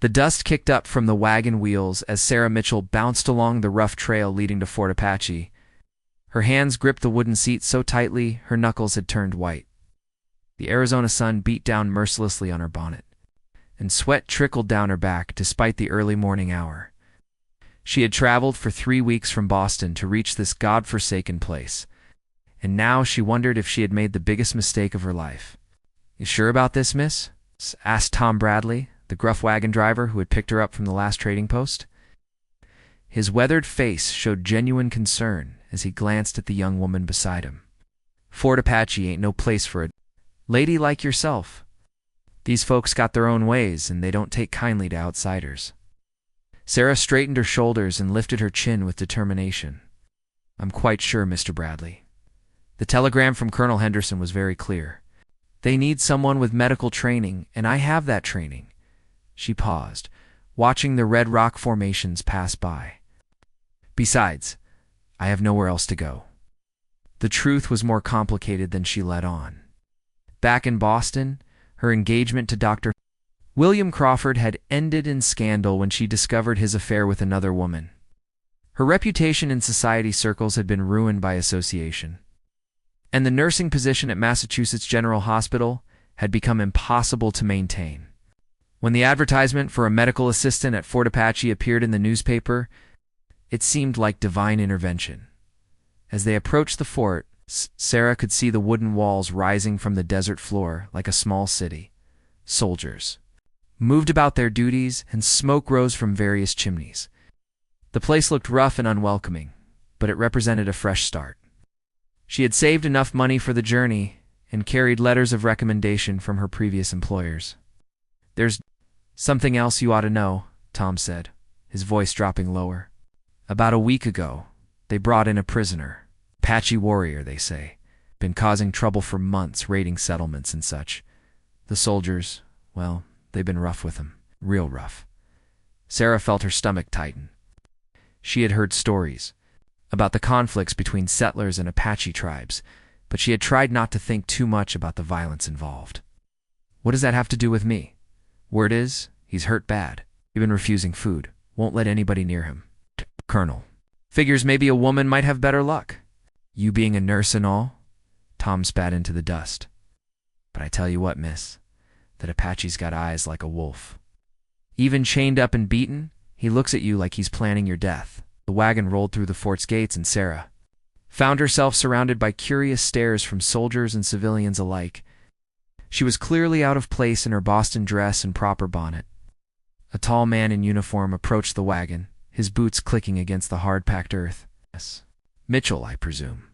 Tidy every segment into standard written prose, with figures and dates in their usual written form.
The dust kicked up from the wagon wheels as Sarah Mitchell bounced along the rough trail leading to Fort Apache. Her hands gripped the wooden seat so tightly her knuckles had turned white. The Arizona sun beat down mercilessly on her bonnet, and sweat trickled down her back despite the early morning hour. She had traveled for 3 weeks from Boston to reach this god-forsaken place, and now she wondered if she had made the biggest mistake of her life. "You sure about this, miss?" asked Tom Bradley, the gruff wagon driver who had picked her up from the last trading post. His weathered face showed genuine concern as he glanced at the young woman beside him. "Fort Apache ain't no place for a lady like yourself. These folks got their own ways, and they don't take kindly to outsiders." Sarah straightened her shoulders and lifted her chin with determination. "I'm quite sure, Mr. Bradley. The telegram from Colonel Henderson was very clear. They need someone with medical training, and I have that training." She paused, watching the red rock formations pass by. "Besides, I have nowhere else to go." The truth was more complicated than she let on. Back in Boston, her engagement to Dr. William Crawford had ended in scandal when she discovered his affair with another woman. Her reputation in society circles had been ruined by association, and the nursing position at Massachusetts General Hospital had become impossible to maintain. When the advertisement for a medical assistant at Fort Apache appeared in the newspaper, it seemed like divine intervention. As they approached the fort, Sarah could see the wooden walls rising from the desert floor like a small city. Soldiers moved about their duties, and smoke rose from various chimneys. The place looked rough and unwelcoming, but it represented a fresh start. She had saved enough money for the journey and carried letters of recommendation from her previous employers. "There's something else you ought to know," Tom said, his voice dropping lower. "About a week ago, they brought in a prisoner. Apache warrior, they say. Been causing trouble for months, raiding settlements and such. The soldiers, well, they've been rough with him. Real rough." Sarah felt her stomach tighten. She had heard stories about the conflicts between settlers and Apache tribes, but she had tried not to think too much about the violence involved. "What does that have to do with me?" "Word is, he's hurt bad. He's been refusing food. Won't let anybody near him. Colonel. Figures maybe a woman might have better luck. You being a nurse and all?" Tom spat into the dust. "But I tell you what, miss, that Apache's got eyes like a wolf. Even chained up and beaten, he looks at you like he's planning your death." The wagon rolled through the fort's gates, and Sarah found herself surrounded by curious stares from soldiers and civilians alike. She was clearly out of place in her Boston dress and proper bonnet. A tall man in uniform approached the wagon, his boots clicking against the hard-packed earth. "Yes. Mitchell, I presume."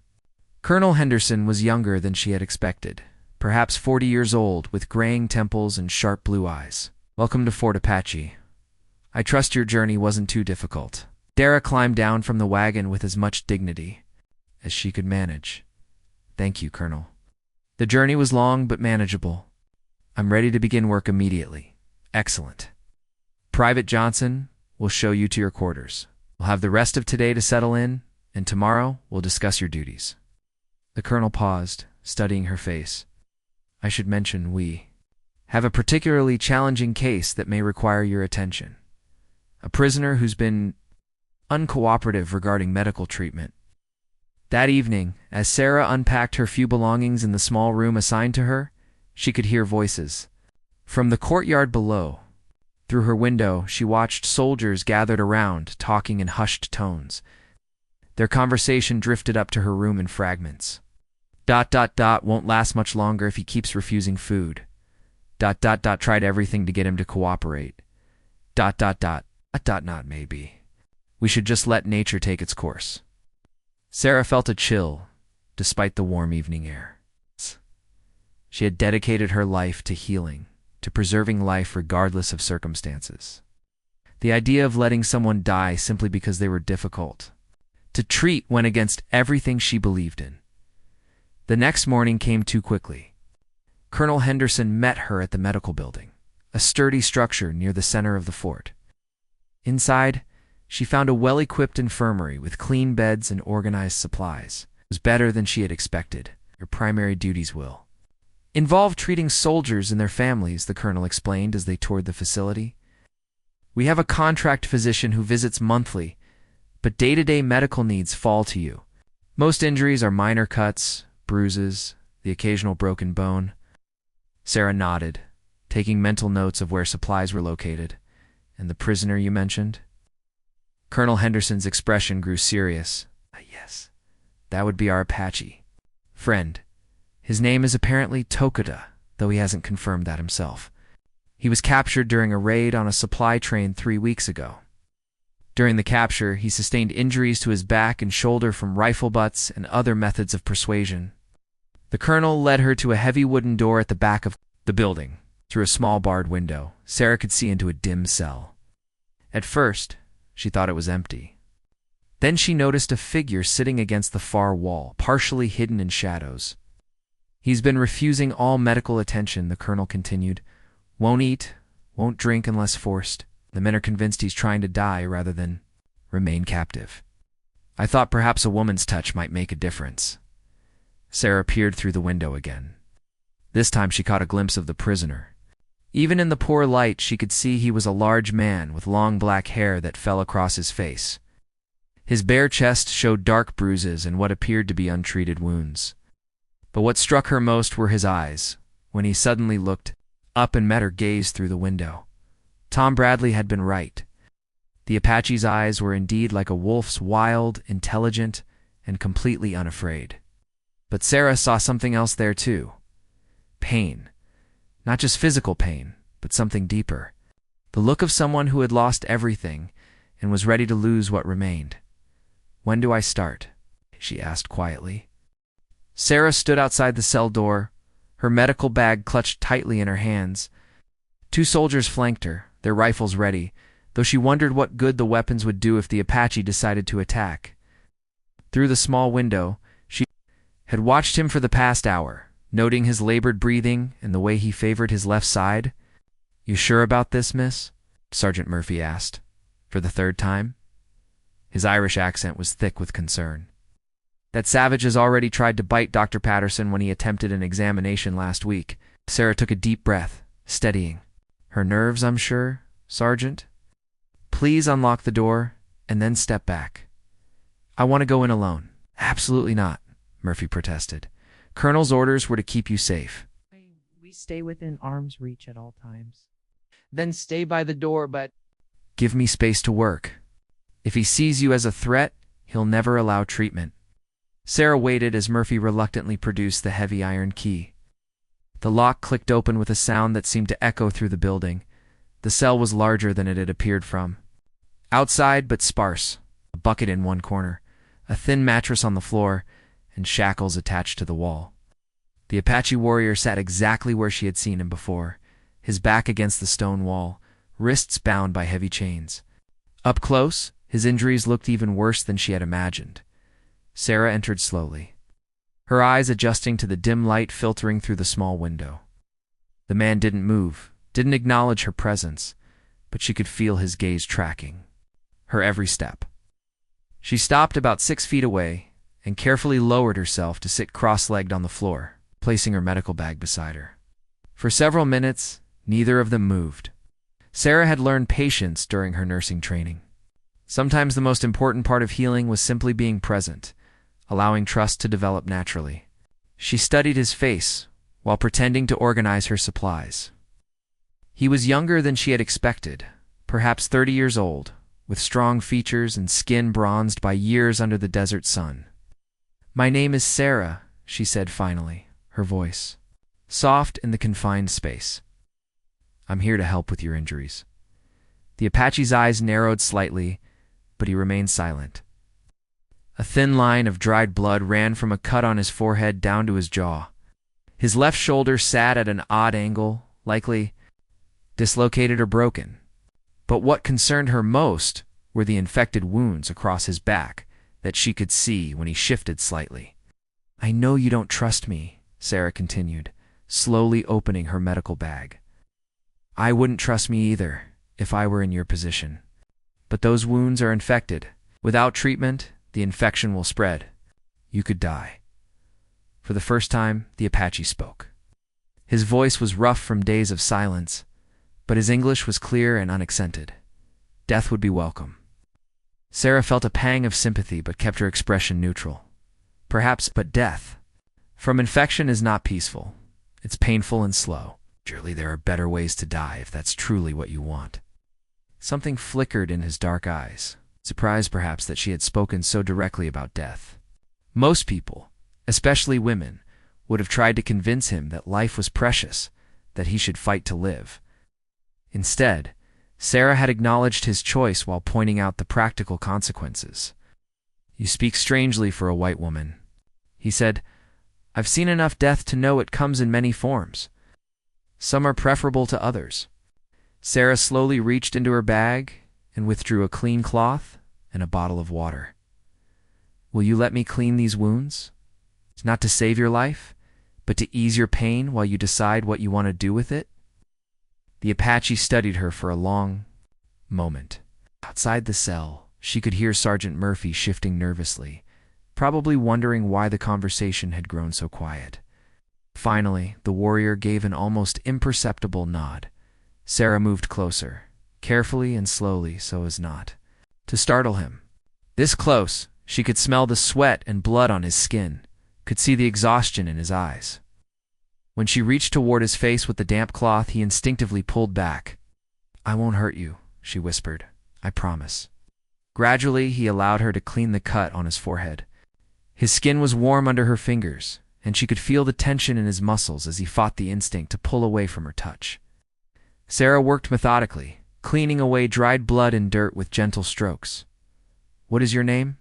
Colonel Henderson was younger than she had expected, perhaps 40 years old, with graying temples and sharp blue eyes. "Welcome to Fort Apache. I trust your journey wasn't too difficult." Sarah climbed down from the wagon with as much dignity as she could manage. "Thank you, Colonel. The journey was long but manageable. I'm ready to begin work immediately." "Excellent. Private Johnson will show you to your quarters. We'll have the rest of today to settle in, and tomorrow we'll discuss your duties." The colonel paused, studying her face. "I should mention we have a particularly challenging case that may require your attention. A prisoner who's been uncooperative regarding medical treatment." That evening, as Sarah unpacked her few belongings in the small room assigned to her, she could hear voices from the courtyard below. Through her window, she watched soldiers gathered around, talking in hushed tones. Their conversation drifted up to her room in fragments. Won't last much longer if he keeps refusing food. Tried everything to get him to cooperate. Not maybe. We should just let nature take its course." Sarah felt a chill, despite the warm evening air. She had dedicated her life to healing, to preserving life regardless of circumstances. The idea of letting someone die simply because they were difficult to treat went against everything she believed in. The next morning came too quickly. Colonel Henderson met her at the medical building, a sturdy structure near the center of the fort. Inside, she found a well-equipped infirmary with clean beds and organized supplies. It was better than she had expected. "Your primary duties will involve treating soldiers and their families," the colonel explained as they toured the facility. We have a contract physician who visits monthly, but day-to-day medical needs fall to you. Most injuries are minor cuts, bruises, the occasional broken bone. Sarah nodded, taking mental notes of where supplies were located. And the prisoner you mentioned? Colonel Henderson's expression grew serious. Yes, that would be our Apache friend. His name is apparently Tokuda, though he hasn't confirmed that himself. He was captured during a raid on a supply train 3 weeks ago. During the capture, he sustained injuries to his back and shoulder from rifle butts and other methods of persuasion. The colonel led her to a heavy wooden door at the back of the building. Through a small barred window, Sarah could see into a dim cell. At first, she thought it was empty. Then she noticed a figure sitting against the far wall, partially hidden in shadows. He's been refusing all medical attention, the colonel continued. Won't eat, won't drink unless forced. The men are convinced he's trying to die rather than remain captive. I thought perhaps a woman's touch might make a difference. Sarah peered through the window again. This time she caught a glimpse of the prisoner. Even in the poor light, she could see he was a large man with long black hair that fell across his face. His bare chest showed dark bruises and what appeared to be untreated wounds. But what struck her most were his eyes, when he suddenly looked up and met her gaze through the window. Tom Bradley had been right. The Apache's eyes were indeed like a wolf's, wild, intelligent, and completely unafraid. But Sarah saw something else there too. Pain. Not just physical pain, but something deeper. The look of someone who had lost everything and was ready to lose what remained. When do I start? She asked quietly. Sarah stood outside the cell door, her medical bag clutched tightly in her hands. 2 soldiers flanked her, their rifles ready, though she wondered what good the weapons would do if the Apache decided to attack. Through the small window, she had watched him for the past hour, noting his labored breathing and the way he favored his left side. You sure about this, miss? Sergeant Murphy asked, for the 3rd time. His Irish accent was thick with concern. That savage has already tried to bite Dr. Patterson when he attempted an examination last week. Sarah took a deep breath, steadying. Her nerves, I'm sure, Sergeant? Please unlock the door and then step back. I want to go in alone. Absolutely not, Murphy protested. Colonel's orders were to keep you safe. We stay within arm's reach at all times. Then stay by the door, but... Give me space to work. If he sees you as a threat, he'll never allow treatment. Sarah waited as Murphy reluctantly produced the heavy iron key. The lock clicked open with a sound that seemed to echo through the building. The cell was larger than it had appeared from. Outside, but sparse, a bucket in one corner, a thin mattress on the floor, and shackles attached to the wall. The Apache warrior sat exactly where she had seen him before, his back against the stone wall, wrists bound by heavy chains. Up close, his injuries looked even worse than she had imagined. Sarah entered slowly, her eyes adjusting to the dim light filtering through the small window. The man didn't move, didn't acknowledge her presence, but she could feel his gaze tracking her every step. She stopped about 6 feet away and carefully lowered herself to sit cross-legged on the floor, placing her medical bag beside her. For several minutes, neither of them moved. Sarah had learned patience during her nursing training. Sometimes the most important part of healing was simply being present, allowing trust to develop naturally. She studied his face while pretending to organize her supplies. He was younger than she had expected, perhaps 30 years old, with strong features and skin bronzed by years under the desert sun. My name is Sarah, she said finally, her voice soft in the confined space. I'm here to help with your injuries. The Apache's eyes narrowed slightly, but he remained silent. A thin line of dried blood ran from a cut on his forehead down to his jaw. His left shoulder sat at an odd angle, likely dislocated or broken. But what concerned her most were the infected wounds across his back that she could see when he shifted slightly. I know you don't trust me, Sarah continued, slowly opening her medical bag. I wouldn't trust me either, if I were in your position. But those wounds are infected. Without treatment, the infection will spread. You could die. For the first time, the Apache spoke. His voice was rough from days of silence, but his English was clear and unaccented. death would be welcome. Sarah felt a pang of sympathy but kept her expression neutral. Perhaps, but death from infection is not peaceful. It's painful and slow. Surely there are better ways to die if that's truly what you want. Something flickered in his dark eyes, surprised perhaps that she had spoken so directly about death. Most people, especially women, would have tried to convince him that life was precious, that he should fight to live. Instead, Sarah had acknowledged his choice while pointing out the practical consequences. "You speak strangely for a white woman," he said. "I've seen enough death to know it comes in many forms. Some are preferable to others." Sarah slowly reached into her bag and withdrew a clean cloth and a bottle of water. "Will you let me clean these wounds? It's not to save your life, but to ease your pain while you decide what you want to do with it." The Apache studied her for a long moment. Outside the cell, she could hear Sergeant Murphy shifting nervously, probably wondering why the conversation had grown so quiet. Finally, the warrior gave an almost imperceptible nod. Sarah moved closer, carefully and slowly so as not to startle him. This close, she could smell the sweat and blood on his skin, could see the exhaustion in his eyes. When she reached toward his face with the damp cloth, he instinctively pulled back. "I won't hurt you," she whispered. "I promise." Gradually, he allowed her to clean the cut on his forehead. His skin was warm under her fingers, and she could feel the tension in his muscles as he fought the instinct to pull away from her touch. Sarah worked methodically, cleaning away dried blood and dirt with gentle strokes. "What is your name?"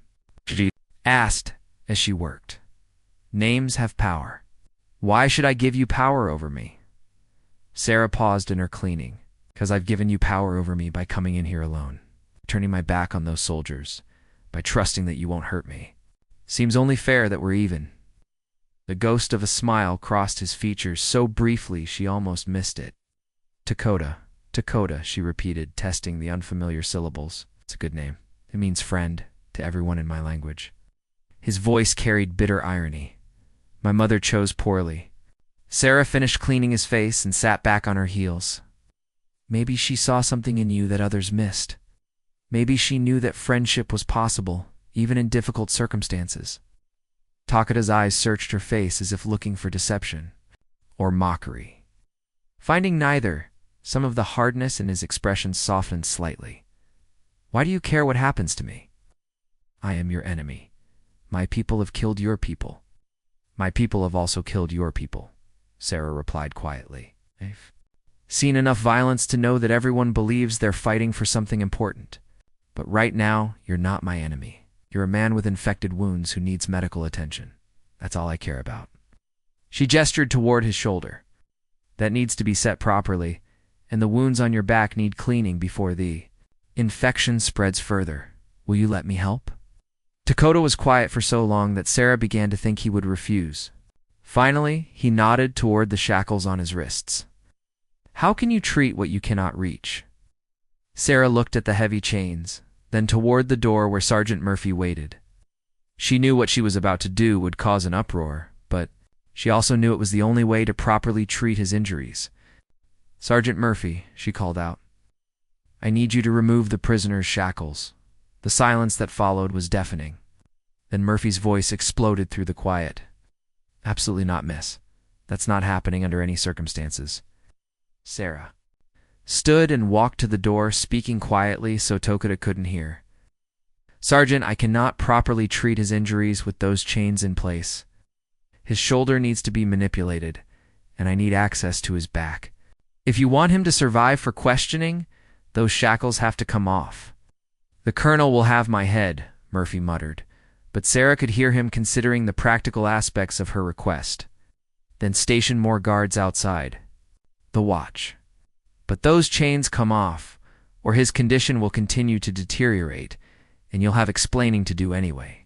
she asked as she worked. "Names have power. Why should I give you power over me?" Sarah paused in her cleaning. "Because I've given you power over me by coming in here alone, turning my back on those soldiers, by trusting that you won't hurt me. Seems only fair that we're even." The ghost of a smile crossed his features so briefly she almost missed it. "Dakota, Dakota," she repeated, testing the unfamiliar syllables. "It's a good name. It means friend to everyone in my language." His voice carried bitter irony. "My mother chose poorly." Sarah finished cleaning his face and sat back on her heels. "Maybe she saw something in you that others missed. Maybe she knew that friendship was possible, even in difficult circumstances." Takeda's eyes searched her face as if looking for deception or mockery. Finding neither, some of the hardness in his expression softened slightly. "Why do you care what happens to me?" "I am your enemy. My people have killed your people. My people have also killed your people," Sarah replied quietly. "I've seen enough violence to know that everyone believes they're fighting for something important. But right now, you're not my enemy. You're a man with infected wounds who needs medical attention. That's all I care about." She gestured toward his shoulder. "That needs to be set properly, and the wounds on your back need cleaning before the infection spreads further. Will you let me help?" Dakota was quiet for so long that Sarah began to think he would refuse. Finally, he nodded toward the shackles on his wrists. "How can you treat what you cannot reach?" Sarah looked at the heavy chains, then toward the door where Sergeant Murphy waited. She knew what she was about to do would cause an uproar, but she also knew it was the only way to properly treat his injuries. "Sergeant Murphy," she called out, "I need you to remove the prisoner's shackles." The silence that followed was deafening. Then Murphy's voice exploded through the quiet. "Absolutely not, miss. That's not happening under any circumstances." Sarah stood and walked to the door, speaking quietly so Tokita couldn't hear. "Sergeant, I cannot properly treat his injuries with those chains in place. His shoulder needs to be manipulated, and I need access to his back. If you want him to survive for questioning, those shackles have to come off." "The colonel will have my head," Murphy muttered, but Sarah could hear him considering the practical aspects of her request. "Then station more guards outside. The watch. But those chains come off, or his condition will continue to deteriorate, and you'll have explaining to do anyway."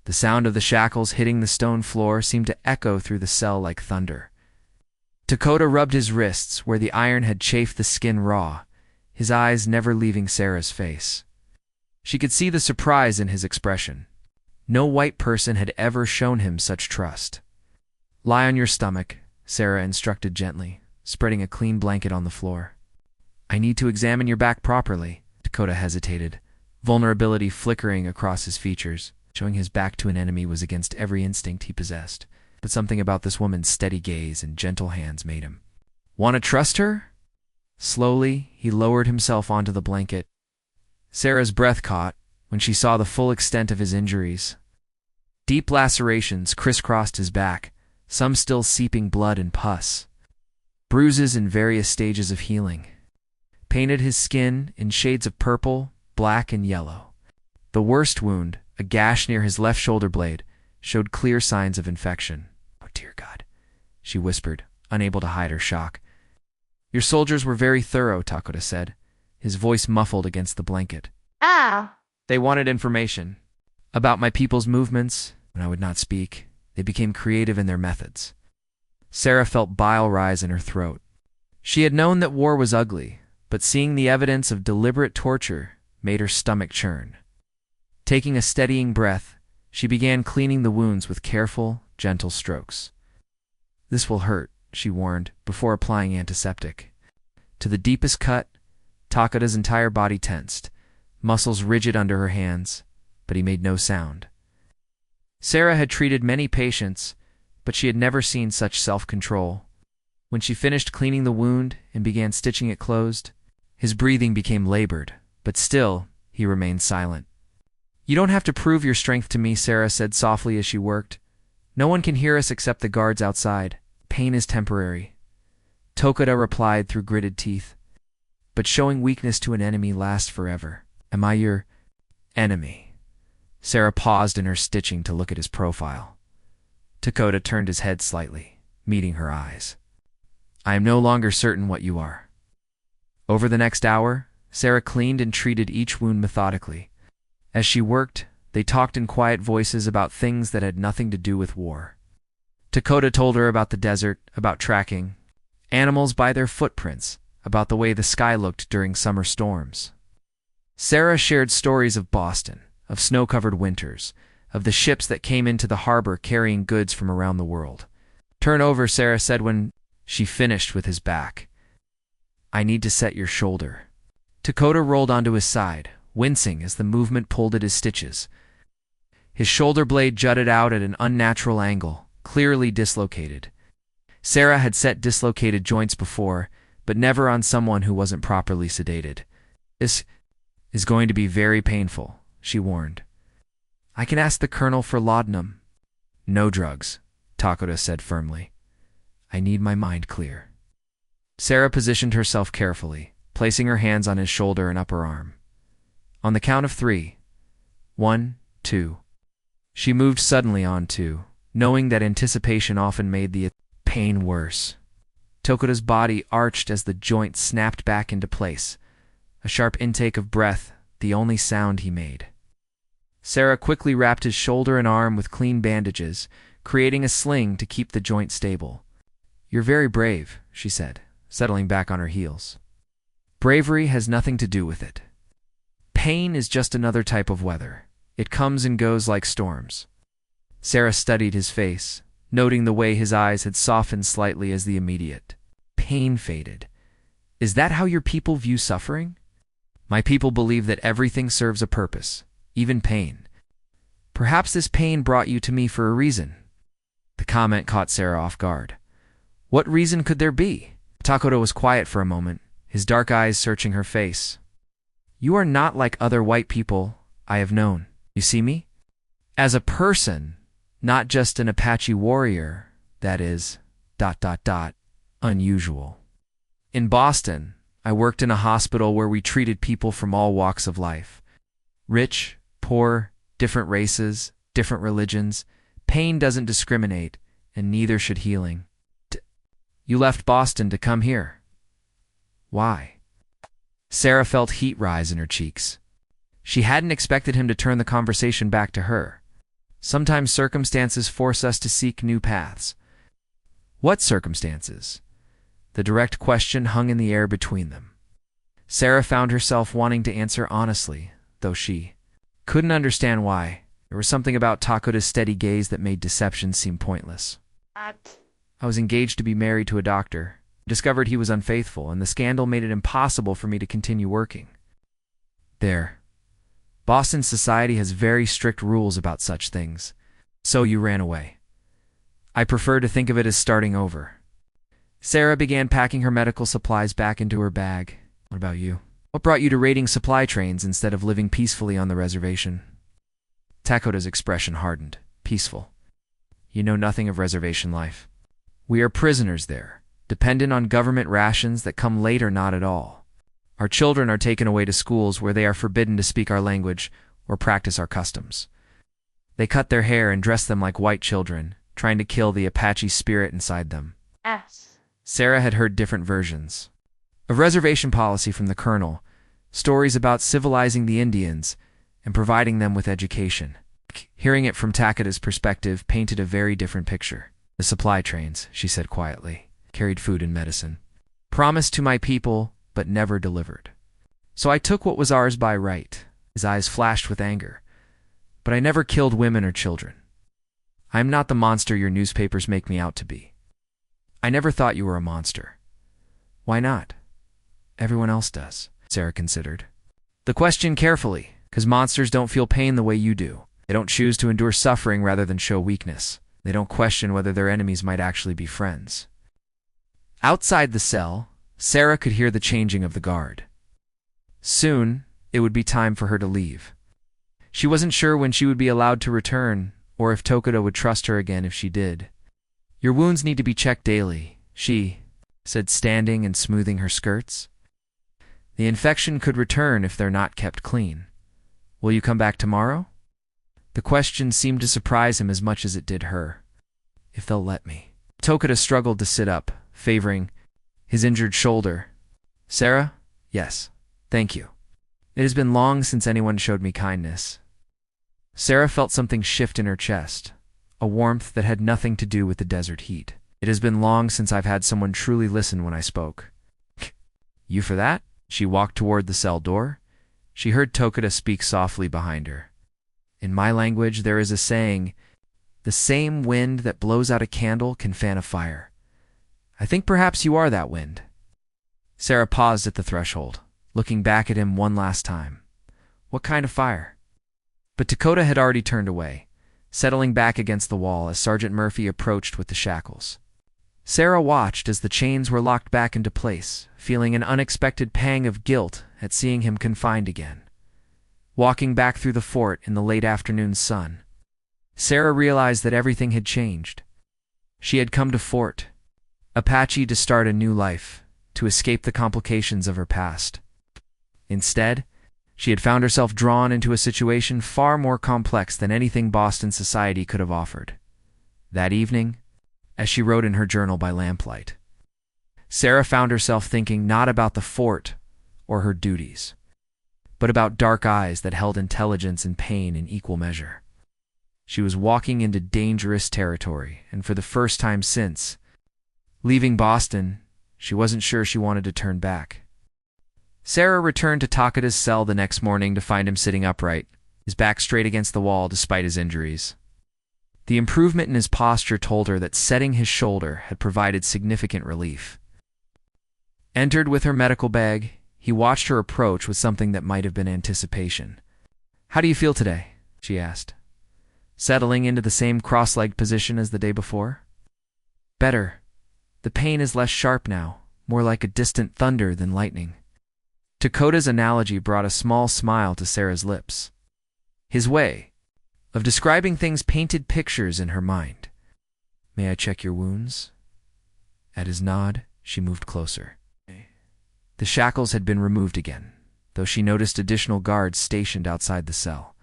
The sound of the shackles hitting the stone floor seemed to echo through the cell like thunder. Dakota rubbed his wrists where the iron had chafed the skin raw, his eyes never leaving Sarah's face. She could see the surprise in his expression. No white person had ever shown him such trust. "Lie on your stomach," Sarah instructed gently, spreading a clean blanket on the floor. "I need to examine your back properly." Takoda hesitated, vulnerability flickering across his features, showing his back to an enemy was against every instinct he possessed. But something about this woman's steady gaze and gentle hands made him. Want to trust her? Slowly, he lowered himself onto the blanket. Sarah's breath caught when she saw the full extent of his injuries. Deep lacerations crisscrossed his back, some still seeping blood and pus. Bruises in various stages of healing painted his skin in shades of purple, black, and yellow. The worst wound, a gash near his left shoulder blade, showed clear signs of infection. Oh, dear God, she whispered, unable to hide her shock. Your soldiers were very thorough, Takoda said, his voice muffled against the blanket. Ah! They wanted information about my people's movements. When I would not speak, they became creative in their methods. Sarah felt bile rise in her throat. She had known that war was ugly, but seeing the evidence of deliberate torture made her stomach churn. Taking a steadying breath, she began cleaning the wounds with careful, gentle strokes. This will hurt, she warned, before applying antiseptic. To the deepest cut, Takoda's entire body tensed, muscles rigid under her hands, but he made no sound. Sarah had treated many patients, but she had never seen such self-control. When she finished cleaning the wound and began stitching it closed, his breathing became labored, but still, he remained silent. You don't have to prove your strength to me, Sarah said softly as she worked. No one can hear us except the guards outside. Pain is temporary. Takoda replied through gritted teeth. But showing weakness to an enemy lasts forever. Am I your enemy? Sarah paused in her stitching to look at his profile. Takoda turned his head slightly, meeting her eyes. I am no longer certain what you are. Over the next hour, Sarah cleaned and treated each wound methodically. As she worked, they talked in quiet voices about things that had nothing to do with war. Takoda told her about the desert, about tracking animals by their footprints, about the way the sky looked during summer storms. Sarah shared stories of Boston, of snow-covered winters, of the ships that came into the harbor carrying goods from around the world. Turn over, Sarah said when she finished with his back. I need to set your shoulder. Takoda rolled onto his side, wincing as the movement pulled at his stitches. His shoulder blade jutted out at an unnatural angle, clearly dislocated. Sarah had set dislocated joints before, but never on someone who wasn't properly sedated. This is going to be very painful, she warned. I can ask the colonel for laudanum. No drugs, Takoda said firmly. I need my mind clear. Sarah positioned herself carefully, placing her hands on his shoulder and upper arm. On the count of 3, 1, 2. She moved suddenly on 2, knowing that anticipation often made the pain worse. Takoda's body arched as the joint snapped back into place, a sharp intake of breath, the only sound he made. Sarah quickly wrapped his shoulder and arm with clean bandages, creating a sling to keep the joint stable. You're very brave, she said, settling back on her heels. Bravery has nothing to do with it. Pain is just another type of weather. It comes and goes like storms. Sarah studied his face, noting the way his eyes had softened slightly as the immediate pain faded. Is that how your people view suffering? My people believe that everything serves a purpose, even pain. Perhaps this pain brought you to me for a reason. The comment caught Sarah off guard. What reason could there be? Takoda was quiet for a moment, his dark eyes searching her face. You are not like other white people I have known. You see me? As a person, not just an Apache warrior, that is, unusual. In Boston, I worked in a hospital where we treated people from all walks of life. Rich, poor, different races, different religions. Pain doesn't discriminate, and neither should healing. You left Boston to come here. Why? Sarah felt heat rise in her cheeks. She hadn't expected him to turn the conversation back to her. Sometimes circumstances force us to seek new paths. What circumstances? The direct question hung in the air between them. Sarah found herself wanting to answer honestly, though she couldn't understand why. There was something about Takoda's steady gaze that made deception seem pointless. I was engaged to be married to a doctor, discovered he was unfaithful, and the scandal made it impossible for me to continue working. There. Boston society has very strict rules about such things. So you ran away. I prefer to think of it as starting over. Sarah began packing her medical supplies back into her bag. What about you? What brought you to raiding supply trains instead of living peacefully on the reservation? Takoda's expression hardened. Peaceful. You know nothing of reservation life. We are prisoners there, dependent on government rations that come late or not at all. Our children are taken away to schools where they are forbidden to speak our language or practice our customs. They cut their hair and dress them like white children, trying to kill the Apache spirit inside them. Sarah had heard different versions of reservation policy from the colonel, stories about civilizing the Indians and providing them with education. Hearing it from Takoda's perspective painted a very different picture. The supply trains, she said quietly, carried food and medicine. Promised to my people, but never delivered. So I took what was ours by right. His eyes flashed with anger. But I never killed women or children. I am not the monster your newspapers make me out to be. I never thought you were a monster. Why not? Everyone else does, Sarah considered. The question carefully, because monsters don't feel pain the way you do. They don't choose to endure suffering rather than show weakness. They don't question whether their enemies might actually be friends. Outside the cell, Sarah could hear the changing of the guard. Soon, it would be time for her to leave. She wasn't sure when she would be allowed to return, or if Takoda would trust her again if she did. Your wounds need to be checked daily, she said, standing and smoothing her skirts. The infection could return if they're not kept clean. Will you come back tomorrow? The question seemed to surprise him as much as it did her. If they'll let me. Takoda struggled to sit up, favoring his injured shoulder. Sarah? Yes. Thank you. It has been long since anyone showed me kindness. Sarah felt something shift in her chest, a warmth that had nothing to do with the desert heat. It has been long since I've had someone truly listen when I spoke. You for that? She walked toward the cell door. She heard Takoda speak softly behind her. In my language, there is a saying, the same wind that blows out a candle can fan a fire. I think perhaps you are that wind. Sarah paused at the threshold, looking back at him one last time. What kind of fire? But Takoda had already turned away, settling back against the wall as Sergeant Murphy approached with the shackles. Sarah watched as the chains were locked back into place, feeling an unexpected pang of guilt at seeing him confined again. Walking back through the fort in the late afternoon sun, Sarah realized that everything had changed. She had come to Fort Apache to start a new life, to escape the complications of her past. Instead, she had found herself drawn into a situation far more complex than anything Boston society could have offered. That evening, as she wrote in her journal by lamplight, Sarah found herself thinking not about the fort or her duties, but about dark eyes that held intelligence and pain in equal measure. She was walking into dangerous territory, and for the first time since leaving Boston, she wasn't sure she wanted to turn back. Sarah returned to Takoda's cell the next morning to find him sitting upright, his back straight against the wall despite his injuries. The improvement in his posture told her that setting his shoulder had provided significant relief. Entered with her medical bag, he watched her approach with something that might have been anticipation. How do you feel today? She asked, settling into the same cross-legged position as the day before. Better. The pain is less sharp now, more like a distant thunder than lightning. Takoda's analogy brought a small smile to Sarah's lips. His way of describing things painted pictures in her mind. May I check your wounds? At his nod, she moved closer. The shackles had been removed again, though she noticed additional guards stationed outside the cell.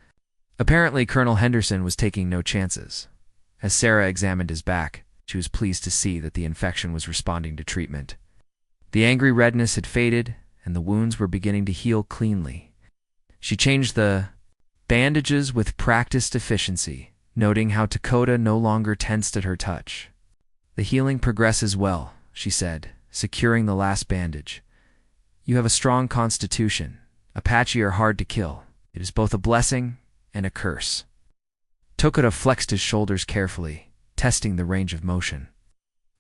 Apparently, Colonel Henderson was taking no chances. As Sarah examined his back, she was pleased to see that the infection was responding to treatment. The angry redness had faded, and the wounds were beginning to heal cleanly. She changed the bandages with practiced efficiency, noting how Takoda no longer tensed at her touch. The healing progresses well, she said, securing the last bandage. You have a strong constitution. Apache are hard to kill. It is both a blessing and a curse. Takoda flexed his shoulders carefully, testing the range of motion.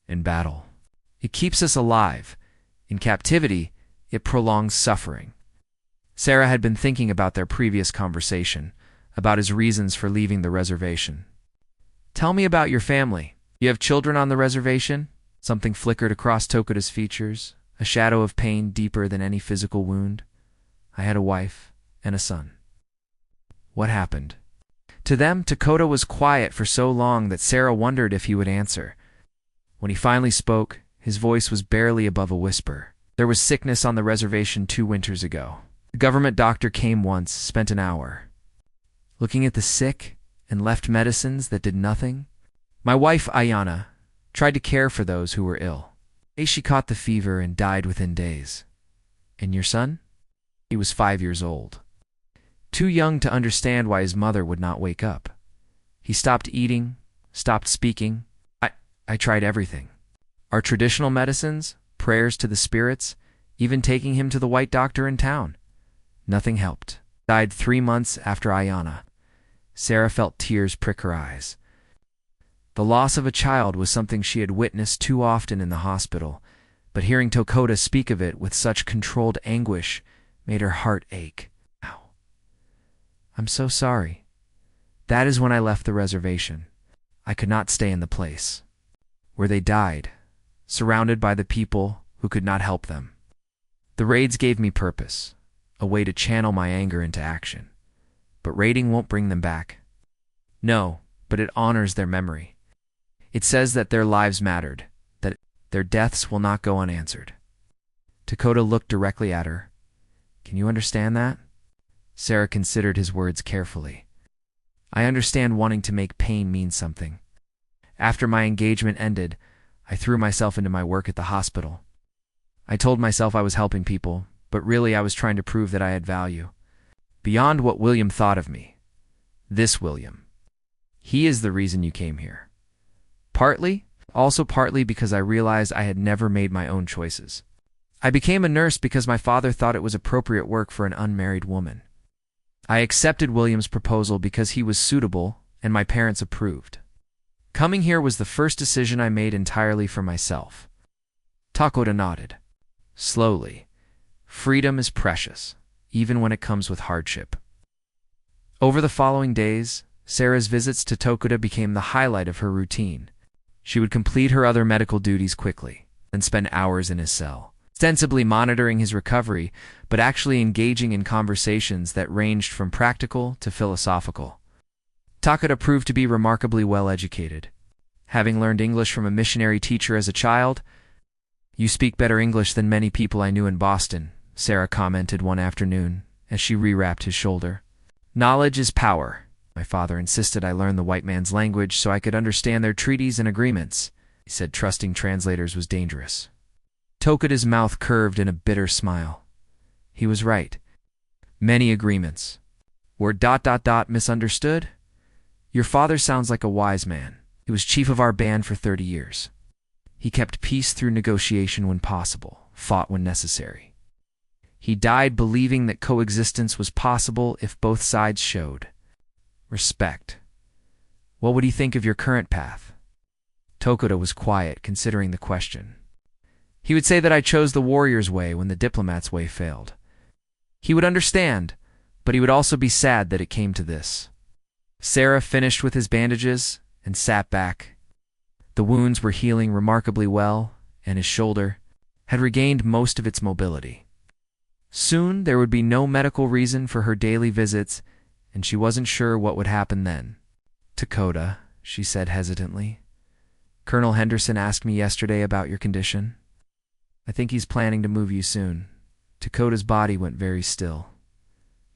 In battle, it keeps us alive. In captivity, it prolongs suffering. Sarah had been thinking about their previous conversation, about his reasons for leaving the reservation. "Tell me about your family. You have children on the reservation?" Something flickered across Tokoda's features, a shadow of pain deeper than any physical wound. "I had a wife and a son." What happened? To them, Tokoda was quiet for so long that Sarah wondered if he would answer. When he finally spoke, his voice was barely above a whisper. "There was sickness on the reservation 2 winters ago. The government doctor came once, spent an hour looking at the sick, and left medicines that did nothing. My wife, Ayana, tried to care for those who were ill. She caught the fever and died within days. And your son? He was 5 years old. Too young to understand why his mother would not wake up. He stopped eating, stopped speaking. I tried everything. Our traditional medicines, prayers to the spirits, even taking him to the white doctor in town. Nothing helped. Died 3 months after Ayana." Sarah felt tears prick her eyes. The loss of a child was something she had witnessed too often in the hospital, but hearing Tokoda speak of it with such controlled anguish made her heart ache. "Ow. I'm so sorry. That is when I left the reservation. I could not stay in the place where they died, surrounded by the people who could not help them. The raids gave me purpose, a way to channel my anger into action. But raiding won't bring them back. No, but it honors their memory. It says that their lives mattered, that their deaths will not go unanswered." Tokoda looked directly at her. "Can you understand that?" Sarah considered his words carefully. "I understand wanting to make pain mean something. After my engagement ended, I threw myself into my work at the hospital. I told myself I was helping people, but really I was trying to prove that I had value. Beyond what William thought of me. This William. He is the reason you came here. Partly, also partly because I realized I had never made my own choices. I became a nurse because my father thought it was appropriate work for an unmarried woman. I accepted William's proposal because he was suitable and my parents approved. Coming here was the first decision I made entirely for myself." Tokoda nodded. Slowly. "Freedom is precious, even when it comes with hardship." Over the following days, Sarah's visits to Tokoda became the highlight of her routine. She would complete her other medical duties quickly, then spend hours in his cell, ostensibly monitoring his recovery, but actually engaging in conversations that ranged from practical to philosophical. Tokoda proved to be remarkably well educated. Having learned English from a missionary teacher as a child, "You speak better English than many people I knew in Boston," Sarah commented one afternoon as she rewrapped his shoulder. "Knowledge is power. My father insisted I learn the white man's language so I could understand their treaties and agreements. He said trusting translators was dangerous." Tokoda's mouth curved in a bitter smile. He was right. Many agreements were ... misunderstood? Your father sounds like a wise man. He was chief of our band for 30 years. He kept peace through negotiation when possible, fought when necessary. He died believing that coexistence was possible if both sides showed respect. What would he think of your current path? Tokoda was quiet, considering the question. He would say that I chose the warrior's way when the diplomat's way failed. He would understand, but he would also be sad that it came to this. Sarah finished with his bandages and sat back. The wounds were healing remarkably well, and his shoulder had regained most of its mobility. Soon there would be no medical reason for her daily visits, and she wasn't sure what would happen then. "Tokoda," she said hesitantly, "Colonel Henderson asked me yesterday about your condition. I think he's planning to move you soon." Tokoda's body went very still.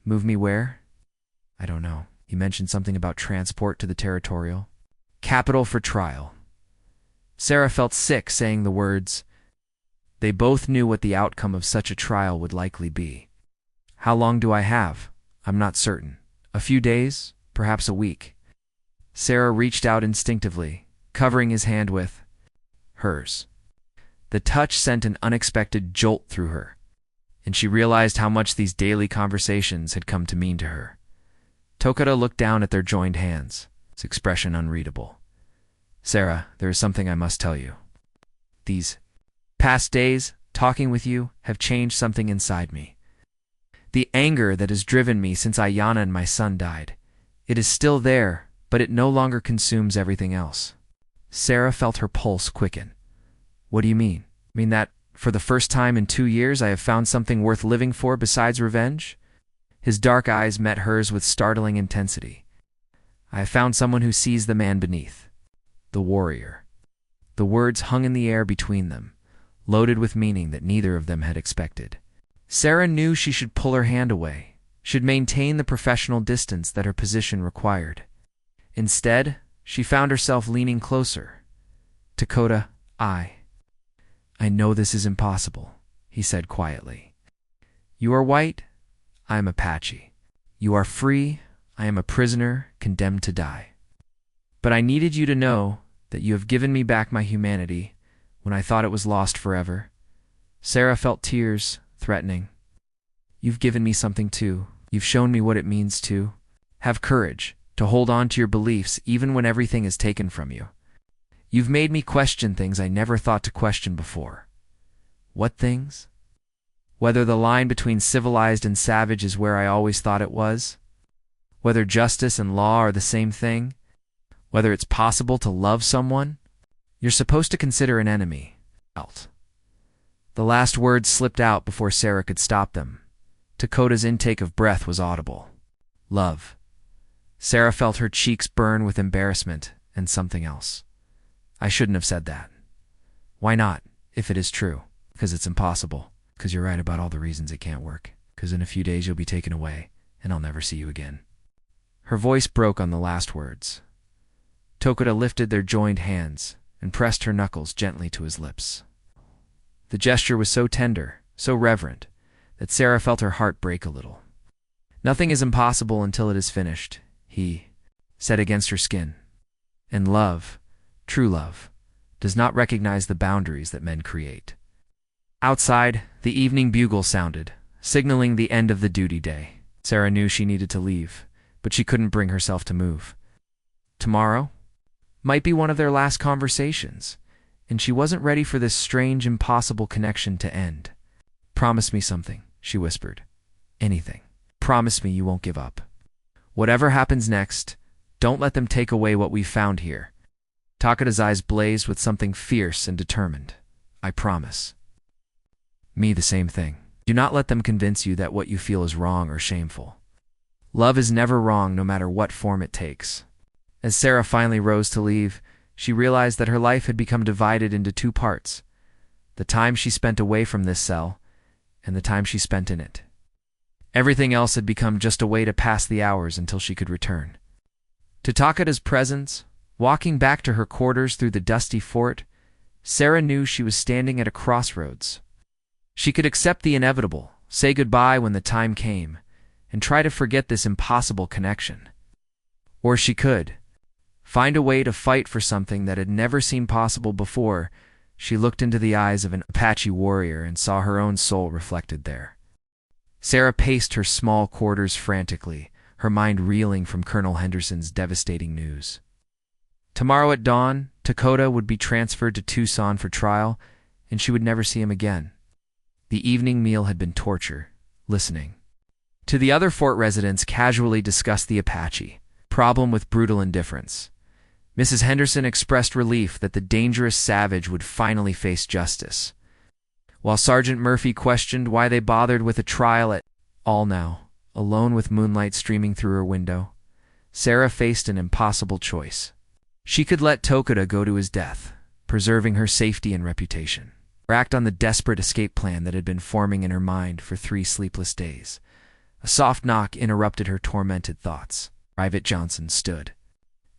"Move me where?" "I don't know. He mentioned something about transport to the territorial capital for trial." Sarah felt sick saying the words. They both knew what the outcome of such a trial would likely be. "How long do I have?" "I'm not certain. A few days, perhaps a week." Sarah reached out instinctively, covering his hand with hers. The touch sent an unexpected jolt through her, and she realized how much these daily conversations had come to mean to her. Tokoda looked down at their joined hands, its expression unreadable. "Sarah, there is something I must tell you. These past days, talking with you, have changed something inside me. The anger that has driven me since Ayana and my son died. It is still there, but it no longer consumes everything else. Sarah felt her pulse quicken. What do you mean? Mean that, for the first time in 2 years, I have found something worth living for besides revenge? His dark eyes met hers with startling intensity. I have found someone who sees the man beneath. The warrior. The words hung in the air between them, loaded with meaning that neither of them had expected. Sarah knew she should pull her hand away, should maintain the professional distance that her position required. Instead, she found herself leaning closer. Dakota, I know this is impossible, he said quietly. You are white, I am Apache. You are free, I am a prisoner condemned to die. But I needed you to know that you have given me back my humanity when I thought it was lost forever. Sarah felt tears, threatening. You've given me something too. You've shown me what it means to have courage, to hold on to your beliefs even when everything is taken from you. You've made me question things I never thought to question before. What things? Whether the line between civilized and savage is where I always thought it was? Whether justice and law are the same thing? Whether it's possible to love someone you're supposed to consider an enemy? The last words slipped out before Sarah could stop them. Dakota's intake of breath was audible. Love. Sarah felt her cheeks burn with embarrassment and something else. I shouldn't have said that. Why not, if it is true? Because it's impossible. Because you're right about all the reasons it can't work. Because in a few days you'll be taken away, and I'll never see you again. Her voice broke on the last words. Dakota lifted their joined hands and pressed her knuckles gently to his lips. The gesture was so tender, so reverent, that Sarah felt her heart break a little. Nothing is impossible until it is finished, he said against her skin. And love, true love, does not recognize the boundaries that men create. Outside, the evening bugle sounded, signaling the end of the duty day. Sarah knew she needed to leave, but she couldn't bring herself to move. Tomorrow might be one of their last conversations, and she wasn't ready for this strange, impossible connection to end. Promise me something, she whispered. Anything. Promise me you won't give up. Whatever happens next, don't let them take away what we've found here. Dakota's eyes blazed with something fierce and determined. I promise. Me the same thing. Do not let them convince you that what you feel is wrong or shameful. Love is never wrong, no matter what form it takes. As Sarah finally rose to leave, she realized that her life had become divided into 2 parts. The time she spent away from this cell, and the time she spent in it. Everything else had become just a way to pass the hours until she could return. To Dakota's presence, walking back to her quarters through the dusty fort, Sarah knew she was standing at a crossroads. She could accept the inevitable, say goodbye when the time came, and try to forget this impossible connection. Or she could find a way to fight for something that had never seemed possible before. She looked into the eyes of an Apache warrior and saw her own soul reflected there. Sarah paced her small quarters frantically, her mind reeling from Colonel Henderson's devastating news. Tomorrow at dawn, Dakota would be transferred to Tucson for trial, and she would never see him again. The evening meal had been torture, listening. To the other fort residents casually discussed the Apache problem with brutal indifference. Mrs. Henderson expressed relief that the dangerous savage would finally face justice, while Sergeant Murphy questioned why they bothered with a trial at all. Now, alone with moonlight streaming through her window, Sarah faced an impossible choice. She could let Dakota go to his death, preserving her safety and reputation, or act on the desperate escape plan that had been forming in her mind for 3 sleepless days. A soft knock interrupted her tormented thoughts. Private Johnson stood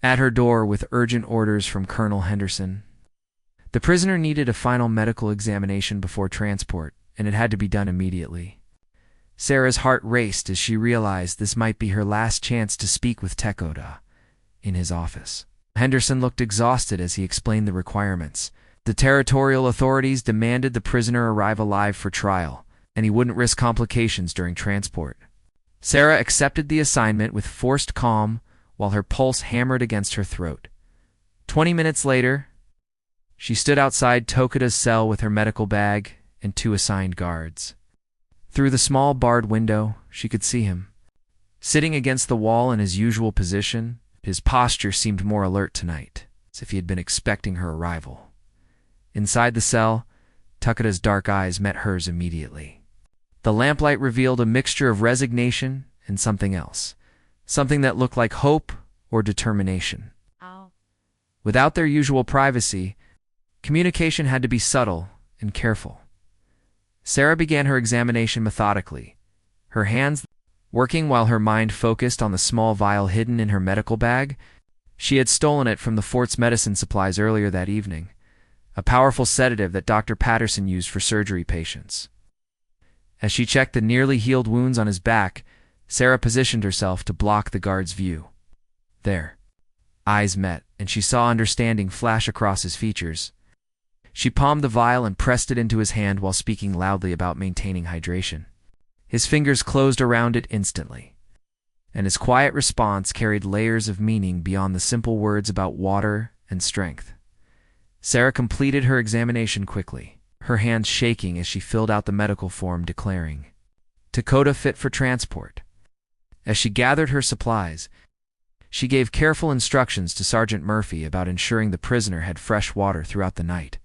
at her door with urgent orders from Colonel Henderson. The prisoner needed a final medical examination before transport, and it had to be done immediately. Sarah's heart raced as she realized this might be her last chance to speak with Dakota in his office. Henderson looked exhausted as he explained the requirements. The territorial authorities demanded the prisoner arrive alive for trial, and he wouldn't risk complications during transport. Sarah accepted the assignment with forced calm while her pulse hammered against her throat. 20 minutes later, she stood outside Dakota's cell with her medical bag and 2 assigned guards. Through the small barred window, she could see him. Sitting against the wall in his usual position, his posture seemed more alert tonight, as if he had been expecting her arrival. Inside the cell, Takada's dark eyes met hers immediately. The lamplight revealed a mixture of resignation and something else, something that looked like hope or determination. Ow. Without their usual privacy, communication had to be subtle and careful. Sarah began her examination methodically, her hands working while her mind focused on the small vial hidden in her medical bag. She had stolen it from the fort's medicine supplies earlier that evening, a powerful sedative that Dr. Patterson used for surgery patients. As she checked the nearly healed wounds on his back, Sarah positioned herself to block the guard's view. Their eyes met, and she saw understanding flash across his features. She palmed the vial and pressed it into his hand while speaking loudly about maintaining hydration. His fingers closed around it instantly, and his quiet response carried layers of meaning beyond the simple words about water and strength. Sarah completed her examination quickly, her hands shaking as she filled out the medical form declaring, "Dakota fit for transport." As she gathered her supplies, she gave careful instructions to Sergeant Murphy about ensuring the prisoner had fresh water throughout the night.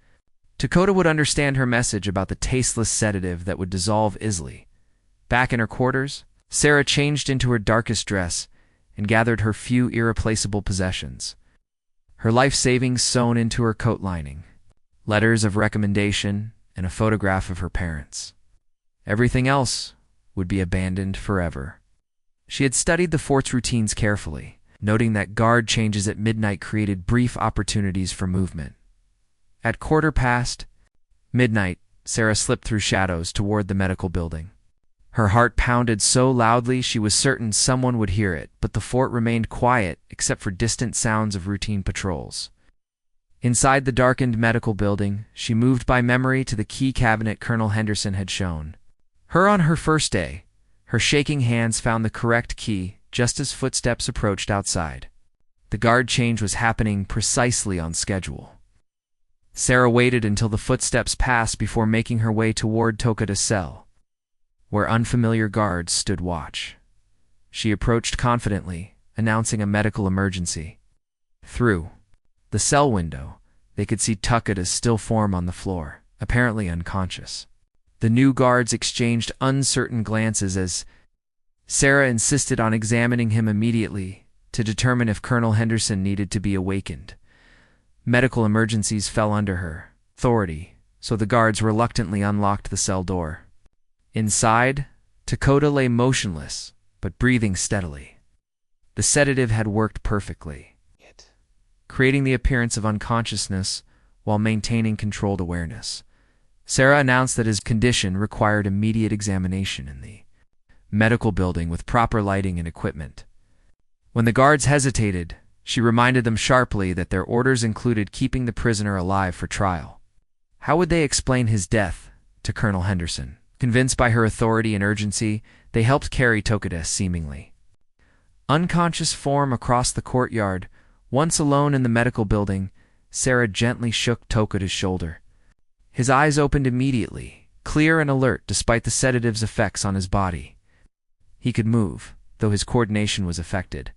Dakota would understand her message about the tasteless sedative that would dissolve easily. Back in her quarters, Sarah changed into her darkest dress and gathered her few irreplaceable possessions. Her life savings sewn into her coat lining, letters of recommendation, and a photograph of her parents. Everything else would be abandoned forever. She had studied the fort's routines carefully, noting that guard changes at midnight created brief opportunities for movement. At midnight, Sarah slipped through shadows toward the medical building. Her heart pounded so loudly she was certain someone would hear it, but the fort remained quiet except for distant sounds of routine patrols. Inside the darkened medical building, she moved by memory to the key cabinet Colonel Henderson had shown her on her first day. Her shaking hands found the correct key just as footsteps approached outside. The guard change was happening precisely on schedule. Sarah waited until the footsteps passed before making her way toward Takada's cell, where unfamiliar guards stood watch. She approached confidently, announcing a medical emergency. Through the cell window, they could see Takada's still form on the floor, apparently unconscious. The new guards exchanged uncertain glances as Sarah insisted on examining him immediately to determine if Colonel Henderson needed to be awakened. Medical emergencies fell under her authority, so the guards reluctantly unlocked the cell door. Inside, Takada lay motionless, but breathing steadily. The sedative had worked perfectly, creating the appearance of unconsciousness while maintaining controlled awareness. Sarah announced that his condition required immediate examination in the medical building with proper lighting and equipment. When the guards hesitated, she reminded them sharply that their orders included keeping the prisoner alive for trial. How would they explain his death to Colonel Henderson? Convinced by her authority and urgency, they helped carry Takada's seemingly unconscious form across the courtyard. Once alone in the medical building, Sarah gently shook Takada's shoulder. His eyes opened immediately, clear and alert despite the sedative's effects on his body. He could move, though his coordination was affected.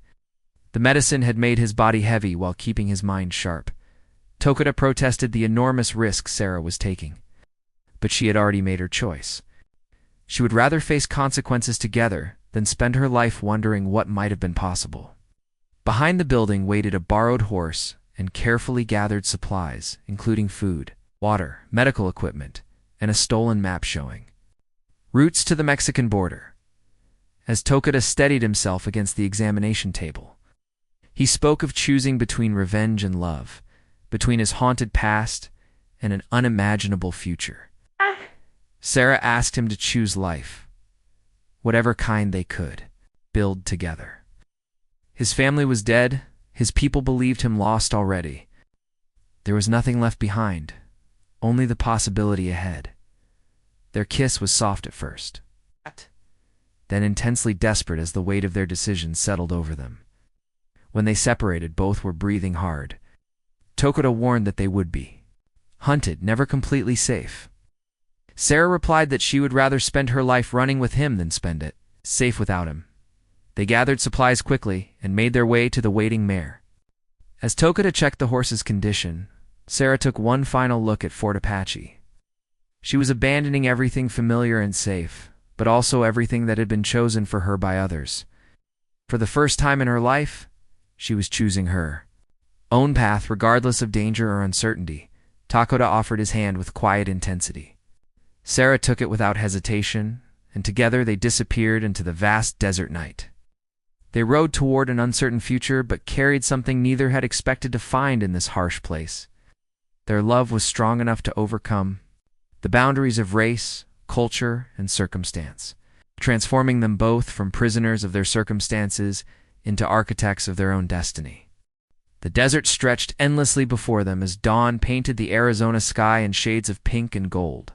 The medicine had made his body heavy while keeping his mind sharp. Takada protested the enormous risk Sarah was taking, but she had already made her choice. She would rather face consequences together than spend her life wondering what might have been possible. Behind the building waited a borrowed horse and carefully gathered supplies, including food, water, medical equipment, and a stolen map showing routes to the Mexican border. As Takada steadied himself against the examination table, he spoke of choosing between revenge and love, between his haunted past and an unimaginable future. Sarah asked him to choose life, whatever kind they could build together. His family was dead, his people believed him lost already. There was nothing left behind, only the possibility ahead. Their kiss was soft at first, then intensely desperate as the weight of their decision settled over them. When they separated, both were breathing hard. Takada warned that they would be hunted, never completely safe. Sarah replied that she would rather spend her life running with him than spend it safe without him. They gathered supplies quickly and made their way to the waiting mare. As Tokoda checked the horse's condition, Sarah took one final look at Fort Apache. She was abandoning everything familiar and safe, but also everything that had been chosen for her by others. For the first time in her life, she was choosing her own path regardless of danger or uncertainty. Tokoda offered his hand with quiet intensity. Sarah took it without hesitation, and together they disappeared into the vast desert night. They rode toward an uncertain future, but carried something neither had expected to find in this harsh place. Their love was strong enough to overcome the boundaries of race, culture, and circumstance, transforming them both from prisoners of their circumstances into architects of their own destiny. The desert stretched endlessly before them as dawn painted the Arizona sky in shades of pink and gold.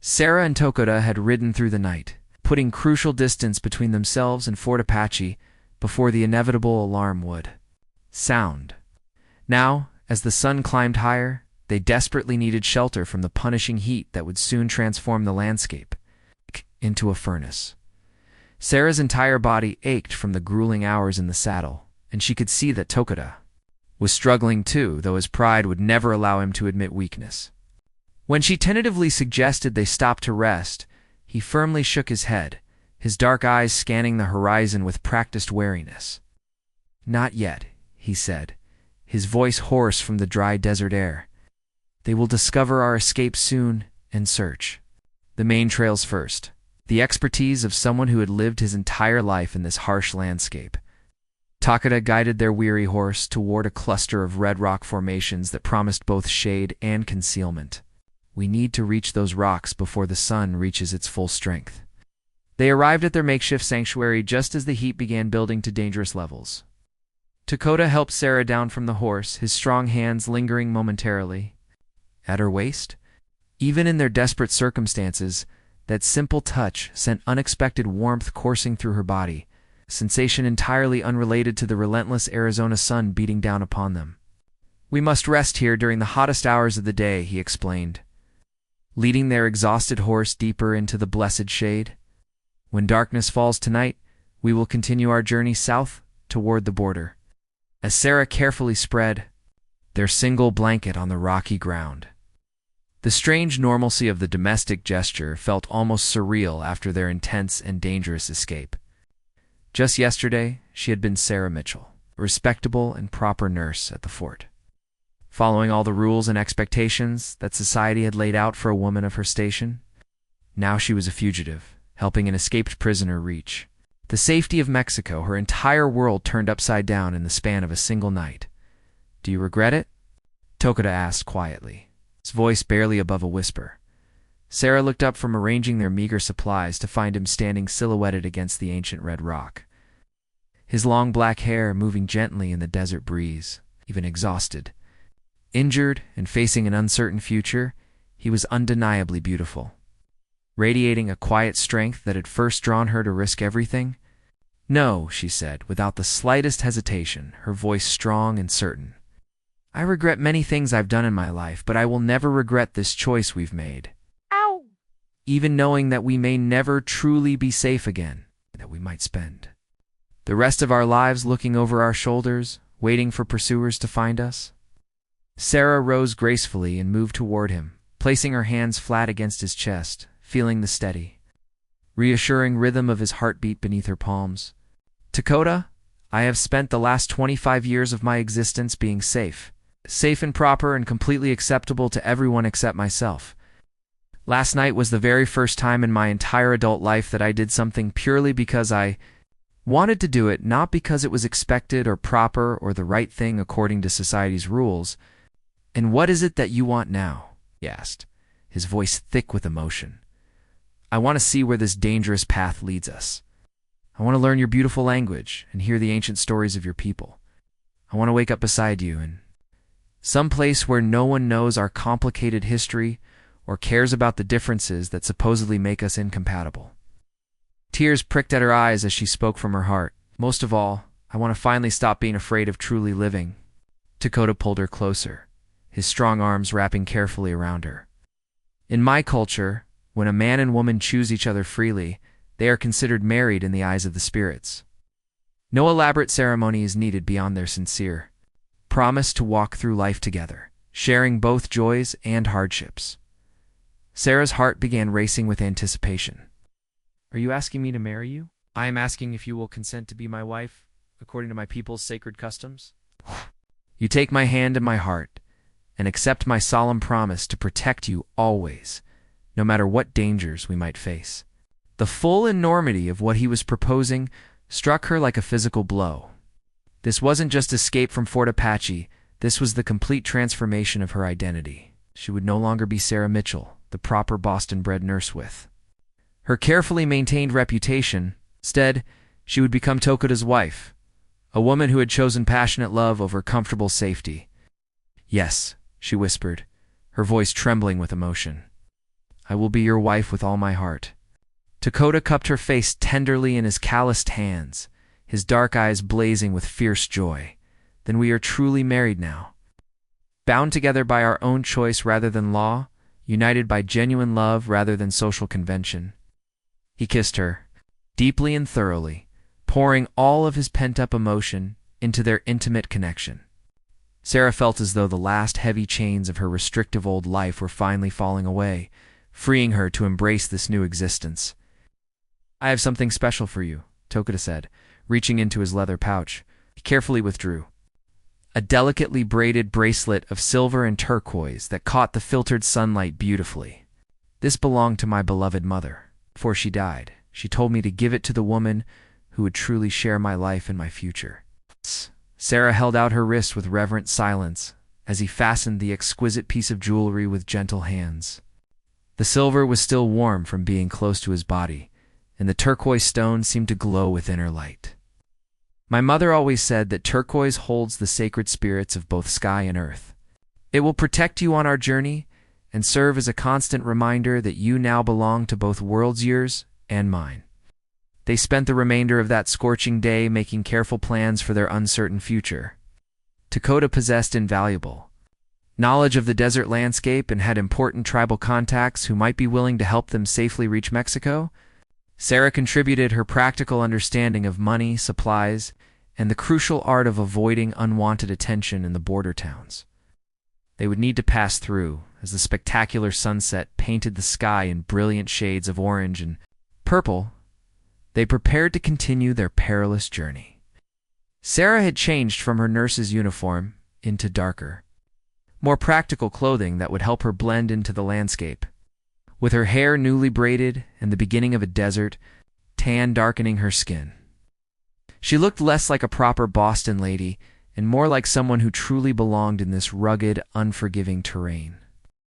Sarah and Tokoda had ridden through the night, putting crucial distance between themselves and Fort Apache before the inevitable alarm would sound. Now, as the sun climbed higher, they desperately needed shelter from the punishing heat that would soon transform the landscape into a furnace. Sarah's entire body ached from the grueling hours in the saddle, and she could see that Tokoda was struggling too, though his pride would never allow him to admit weakness. When she tentatively suggested they stop to rest, he firmly shook his head, his dark eyes scanning the horizon with practiced wariness. "Not yet," he said, his voice hoarse from the dry desert air. "They will discover our escape soon and search the main trails first." The expertise of someone who had lived his entire life in this harsh landscape. Tokoda guided their weary horse toward a cluster of red rock formations that promised both shade and concealment. "We need to reach those rocks before the sun reaches its full strength." They arrived at their makeshift sanctuary just as the heat began building to dangerous levels. Tokoda helped Sarah down from the horse, his strong hands lingering momentarily at her waist. Even in their desperate circumstances, that simple touch sent unexpected warmth coursing through her body, a sensation entirely unrelated to the relentless Arizona sun beating down upon them. "We must rest here during the hottest hours of the day," he explained, leading their exhausted horse deeper into the blessed shade. "When darkness falls tonight, we will continue our journey south toward the border." As Sarah carefully spread their single blanket on the rocky ground, the strange normalcy of the domestic gesture felt almost surreal after their intense and dangerous escape. Just yesterday, she had been Sarah Mitchell, a respectable and proper nurse at the fort, following all the rules and expectations that society had laid out for a woman of her station. Now she was a fugitive, helping an escaped prisoner reach the safety of Mexico, her entire world turned upside down in the span of a single night. "Do you regret it?" Tokoda asked quietly, his voice barely above a whisper. Sarah looked up from arranging their meager supplies to find him standing silhouetted against the ancient red rock, his long black hair moving gently in the desert breeze. Even exhausted, injured, and facing an uncertain future, he was undeniably beautiful, radiating a quiet strength that had first drawn her to risk everything. "No," she said, without the slightest hesitation, her voice strong and certain. "I regret many things I've done in my life, but I will never regret this choice we've made. Ow! Even knowing that we may never truly be safe again, that we might spend the rest of our lives looking over our shoulders, waiting for pursuers to find us." Sarah rose gracefully and moved toward him, placing her hands flat against his chest, feeling the steady, reassuring rhythm of his heartbeat beneath her palms. "Tokoda, I have spent the last 25 years of my existence being safe and proper and completely acceptable to everyone except myself. Last night was the very first time in my entire adult life that I did something purely because I wanted to do it, not because it was expected or proper or the right thing according to society's rules." "And what is it that you want now?" he asked, his voice thick with emotion. "I want to see where this dangerous path leads us. I want to learn your beautiful language and hear the ancient stories of your people. I want to wake up beside you in some place where no one knows our complicated history or cares about the differences that supposedly make us incompatible." Tears pricked at her eyes as she spoke from her heart. "Most of all, I want to finally stop being afraid of truly living." Tokoda pulled her closer, his strong arms wrapping carefully around her. In my culture, when a man and woman choose each other freely, they are considered married in the eyes of the spirits. No elaborate ceremony is needed beyond their sincere promise to walk through life together, sharing both joys and hardships. Sarah's heart began racing with anticipation. Are you asking me to marry you? I am asking if you will consent to be my wife, according to my people's sacred customs. You take my hand in my heart, and accept my solemn promise to protect you always, no matter what dangers we might face. The full enormity of what he was proposing struck her like a physical blow. This wasn't just escape from Fort Apache, this was the complete transformation of her identity. She would no longer be Sarah Mitchell, the proper Boston-bred nurse with her carefully maintained reputation. Instead, she would become Tokota's wife, a woman who had chosen passionate love over comfortable safety. Yes, she whispered, her voice trembling with emotion. I will be your wife with all my heart. Tokota cupped her face tenderly in his calloused hands, his dark eyes blazing with fierce joy. Then we are truly married now. Bound together by our own choice rather than law, united by genuine love rather than social convention. He kissed her, deeply and thoroughly, pouring all of his pent-up emotion into their intimate connection. Sarah felt as though the last heavy chains of her restrictive old life were finally falling away, freeing her to embrace this new existence. I have something special for you, Tokota said, reaching into his leather pouch. He carefully withdrew a delicately braided bracelet of silver and turquoise that caught the filtered sunlight beautifully. This belonged to my beloved mother. Before she died, she told me to give it to the woman who would truly share my life and my future. Sarah held out her wrist with reverent silence as he fastened the exquisite piece of jewelry with gentle hands. The silver was still warm from being close to his body, and the turquoise stone seemed to glow with inner light. My mother always said that turquoise holds the sacred spirits of both sky and earth. It will protect you on our journey and serve as a constant reminder that you now belong to both worlds, yours and mine. They spent the remainder of that scorching day making careful plans for their uncertain future. Tokota possessed invaluable knowledge of the desert landscape and had important tribal contacts who might be willing to help them safely reach Mexico. Sarah contributed her practical understanding of money, supplies, and the crucial art of avoiding unwanted attention in the border towns. They would need to pass through, as the spectacular sunset painted the sky in brilliant shades of orange and purple. They prepared to continue their perilous journey. Sarah had changed from her nurse's uniform into darker, more practical clothing that would help her blend into the landscape. With her hair newly braided and the beginning of a desert tan darkening her skin, she looked less like a proper Boston lady and more like someone who truly belonged in this rugged, unforgiving terrain.